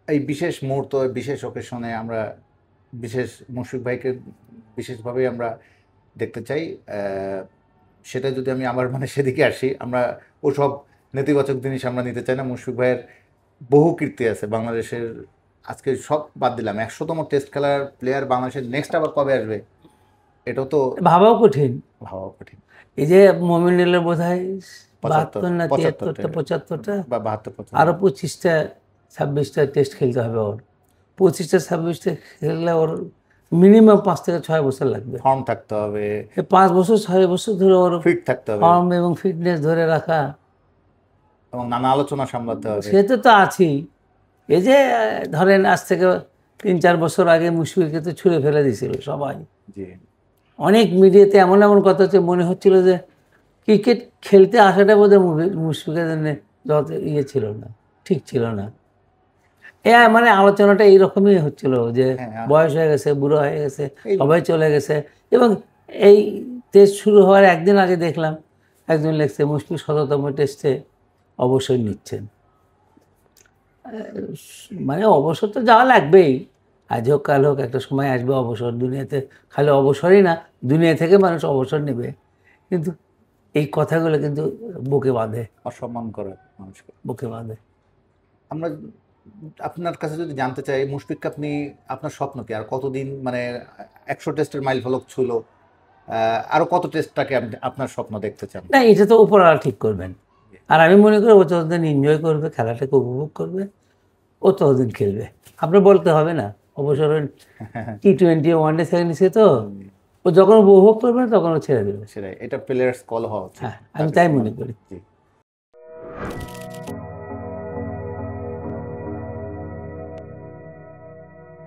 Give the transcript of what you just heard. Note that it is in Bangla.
এই বিশেষ মুহূর্ত, বিশেষ অকেশনে আমরা বিশেষ মুশফিক ভাইকে বিশেষভাবে আমরা দেখতে চাই। সেটা যদি আমি আমার মানে সেদিকে আসি, আমরা ওসব নেতিবাচক জিনিস আমরা নিতে চাই না। মুশফিক ভাইয়ের বহু কীর্তি আছে বাংলাদেশের। আজকে সব বাদ দিলাম, 100তম টেস্ট খেলার প্লেয়ার বাংলাদেশের নেক্সট আবার কবে আসবে এটাও তো ভাবাও কঠিন। ভাবা কঠিন। এই যে মমিনুলের বোধ হয় 75 72 না 75 73টা বা 72 আরও 25টা 26টা টেস্ট খেলতে হবে ওর। 25টা 26টা খেললে ওর মিনিমাম 5 থেকে 6 বছর লাগবে। ফর্ম থাকতে হবে, 5 বছর 6 বছর ধরে ওর ফিট থাকতে হবে, ফর্ম এবং ফিটনেস ধরে রাখা, এবং নানা আলোচনা সামলাতে হবে। সে তো আছেই। এই যে ধরেন আজ থেকে 3-4 বছর আগে মুশফিককে তো ছুঁড়ে ফেলে দিয়েছিল সবাই। জি, অনেক মিডিয়াতে এমন এমন কথা হচ্ছে, মনে হচ্ছিল যে ক্রিকেট খেলতে আসাটা বোধহয় মুশফিকের জন্য যত ছিল না, ঠিক ছিল না। মানে আলোচনাটা এইরকমই হচ্ছিল যে হ্যাঁ, বয়স হয়ে গেছে, বুড়ো হয়ে গেছে, সবাই চলে গেছে। এবং এই টেস্ট শুরু হওয়ার একদিন আগে দেখলাম একজন লিখছে মুশফিক 100তম টেস্টে অবসর নিচ্ছেন। মানে অবসর তো যাওয়া লাগবেই, আজ হোক কাল হোক একটা সময় আসবে অবসর। দুনিয়াতে খালি অবসরই না, দুনিয়া থেকে মানুষ অবসর নেবে। কিন্তু এই কথাগুলো কিন্তু বুকে বাঁধে, অসম্মান করে মানুষকে। বুকে বাঁধে। আমরা আপনার কাছে যদি জানতে চাই, মুশফিককে আপনি, আপনার স্বপ্ন কি? আর কতদিন, মানে 100 টেস্টের মাইল ফলক ছিল, আরো কত টেস্টটাকে আপনি আপনার স্বপ্ন দেখতে চান? না, এটা তো উপরওয়ালা ঠিক করবেন। আর আমি মনে করি ও ততদিন এনজয় করবে, খেলাটাকে উপভোগ করবে, ও ততদিন খেলবে। আপনার বলতে হবে না অবসর T20 ওয়ানডে থেকে নিছে তো, ও যখন উপভোগ করবে না তখন ও ছেড়ে দেবে। সেটাই, এটা প্লেয়ার্স কল হওয়া উচিত। হ্যাঁ, আমি তাই মনে করি। জি।